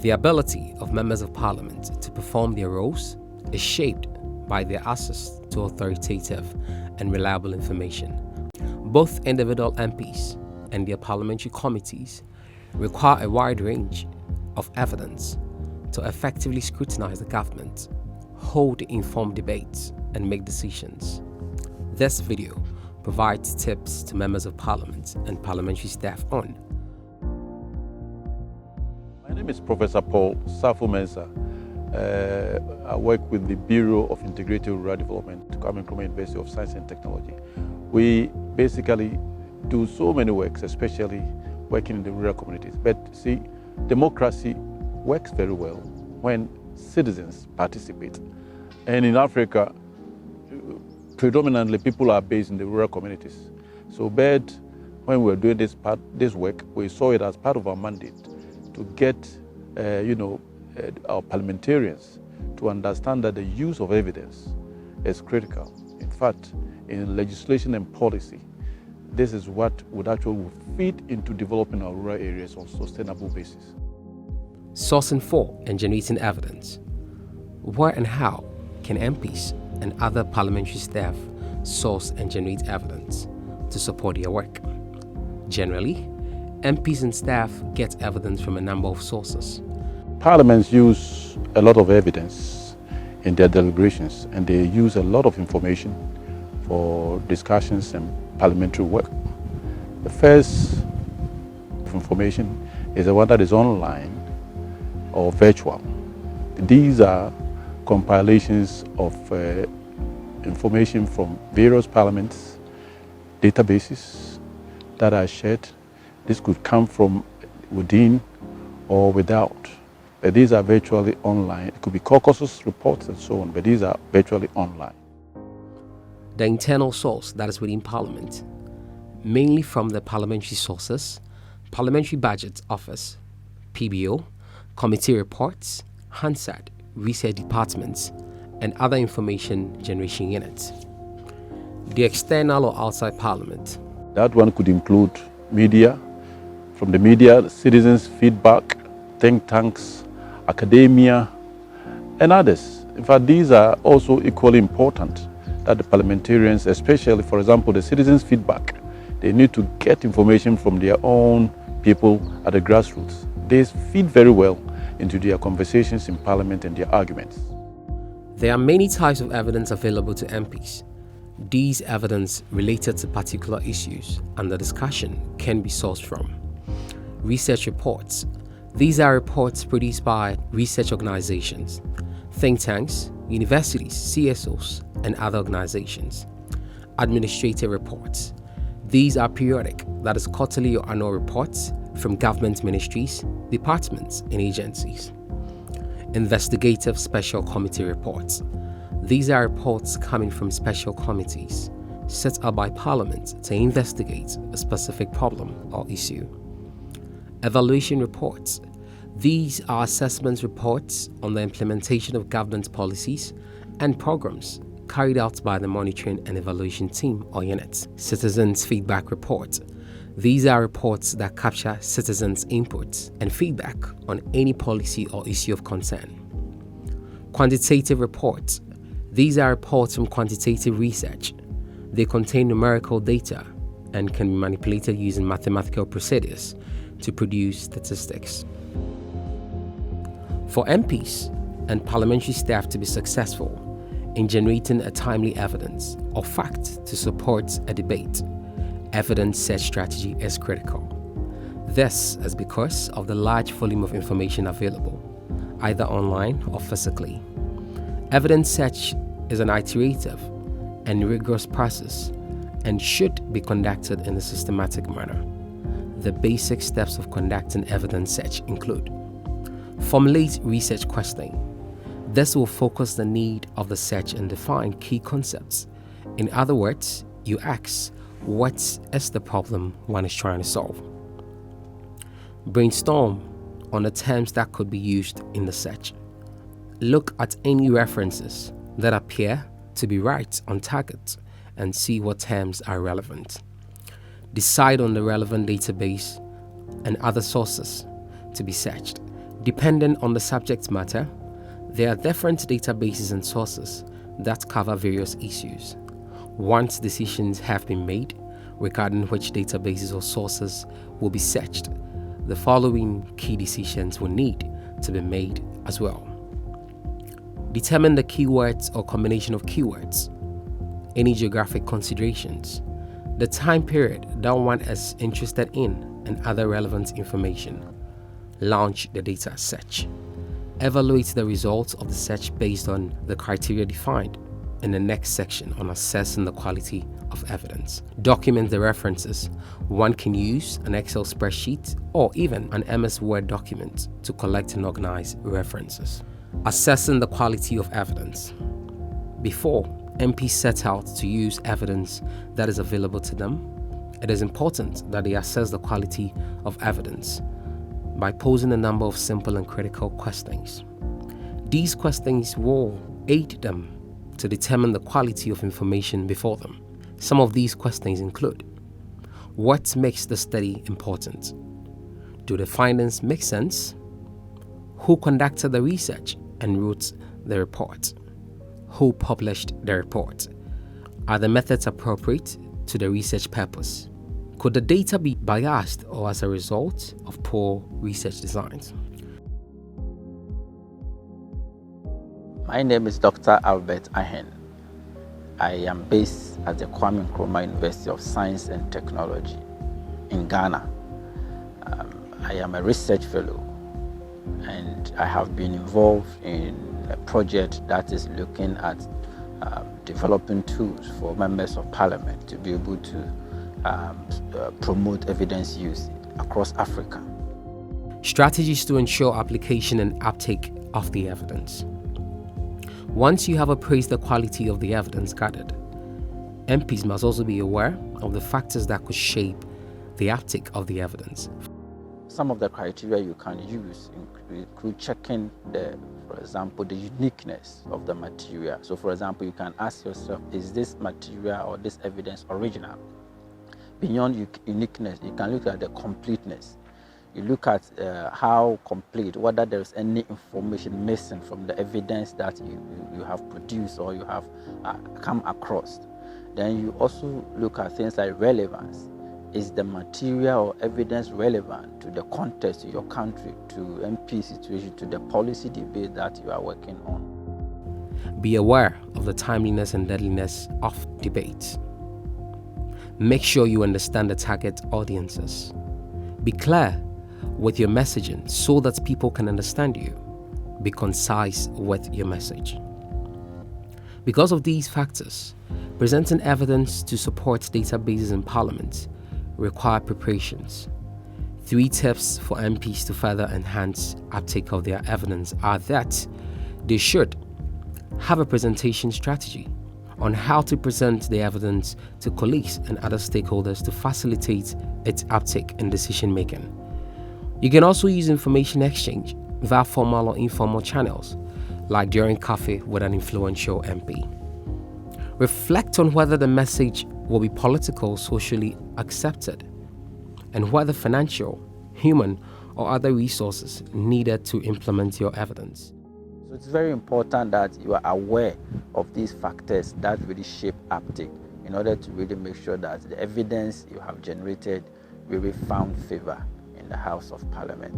The ability of members of parliament to perform their roles is shaped by their access to authoritative and reliable information. Both individual MPs and their parliamentary committees require a wide range of evidence to effectively scrutinize the government, hold informed debates, and make decisions. This video provides tips to members of parliament and parliamentary staff on. My name is Professor Paul Safo-Mensah. I work with the Bureau of Integrated Rural Development, Nkrumah University of Science and Technology. We basically do so many works, especially working in the rural communities. But see, democracy works very well when citizens participate. And in Africa, predominantly people are based in the rural communities. So when we were doing this work, we saw it as part of our mandate to get our parliamentarians to understand that the use of evidence is critical. In fact, in legislation and policy, this is what would actually feed into developing our rural areas on a sustainable basis. Sourcing for and generating evidence. Where and how can MPs and other parliamentary staff source and generate evidence to support their work? Generally, MPs and staff get evidence from a number of sources. Parliaments use a lot of evidence in their deliberations, and they use a lot of information for discussions and parliamentary work. The first information is the one that is online or virtual. These are compilations of information from various parliaments, databases that are shared. This could come from within or without. These are virtually online. It could be caucuses, reports, and so on, but these are virtually online. The internal source that is within Parliament, mainly from the parliamentary sources, Parliamentary Budget Office, PBO, committee reports, Hansard, research departments, and other information generation units. The external or outside Parliament. That one could include media, from the media, citizens' feedback, think tanks, academia, and others. In fact, these are also equally important that the parliamentarians, especially, for example, the citizens' feedback, they need to get information from their own people at the grassroots. They feed very well into their conversations in Parliament and their arguments. There are many types of evidence available to MPs. These evidence related to particular issues under discussion can be sourced from research reports. These are reports produced by research organizations, think tanks, universities, CSOs, and other organizations. Administrative reports. These are periodic, that is quarterly or annual reports from government ministries, departments, and agencies. Investigative special committee reports. These are reports coming from special committees set up by Parliament to investigate a specific problem or issue. Evaluation reports. These are assessment reports on the implementation of government policies and programs carried out by the monitoring and evaluation team or units. Citizens' feedback reports. These are reports that capture citizens' inputs and feedback on any policy or issue of concern. Quantitative reports. These are reports from quantitative research. They contain numerical data and can be manipulated using mathematical procedures to produce statistics. For MPs and parliamentary staff to be successful in generating a timely evidence or fact to support a debate, evidence search strategy is critical. This is because of the large volume of information available, either online or physically. Evidence search is an iterative and rigorous process and should be conducted in a systematic manner. The basic steps of conducting evidence search include: formulate research questioning. This will focus the need of the search and define key concepts. In other words, you ask, what is the problem one is trying to solve? Brainstorm on the terms that could be used in the search. Look at any references that appear to be right on target and see what terms are relevant. Decide on the relevant database and other sources to be searched. Depending on the subject matter, there are different databases and sources that cover various issues. Once decisions have been made regarding which databases or sources will be searched, the following key decisions will need to be made as well. Determine the keywords or combination of keywords, any geographic considerations, the time period that one is interested in, and other relevant information. Launch the data search. Evaluate the results of the search based on the criteria defined in the next section on assessing the quality of evidence. Document the references. One can use an Excel spreadsheet or even an MS Word document to collect and organize references. Assessing the quality of evidence. Before MPs set out to use evidence that is available to them, it is important that they assess the quality of evidence by posing a number of simple and critical questions. These questions will aid them to determine the quality of information before them. Some of these questions include: what makes the study important? Do the findings make sense? Who conducted the research and wrote the report? Who published the report? Are the methods appropriate to the research purpose? Could the data be biased or as a result of poor research designs? My name is Dr. Albert Ahen. I am based at the Kwame Nkrumah University of Science and Technology in Ghana. I am a research fellow, and I have been involved in a project that is looking at developing tools for members of parliament to be able to promote evidence use across Africa. Strategies to ensure application and uptake of the evidence. Once you have appraised the quality of the evidence gathered, MPs must also be aware of the factors that could shape the uptake of the evidence. Some of the criteria you can use include checking for example, the uniqueness of the material. So for example, you can ask yourself, is this material or this evidence original? Beyond uniqueness, you can look at the completeness. You look at how complete, whether there is any information missing from the evidence that you have produced or you have come across. Then you also look at things like relevance. Is the material or evidence relevant to the context, to your country, to MP situation, to the policy debate that you are working on? Be aware of the timeliness and deadliness of debates. Make sure you understand the target audiences. Be clear with your messaging so that people can understand you. Be concise with your message. Because of these factors, presenting evidence to support databases in Parliament require preparations. 3 tips for MPs to further enhance uptake of their evidence are that they should have a presentation strategy on how to present the evidence to colleagues and other stakeholders to facilitate its uptake in decision making. You can also use information exchange via formal or informal channels, like during coffee with an influential MP. Reflect on whether the message will be political, socially accepted, and whether financial, human, or other resources needed to implement your evidence. So it's very important that you are aware of these factors that really shape uptake in order to really make sure that the evidence you have generated really found favor in the House of Parliament.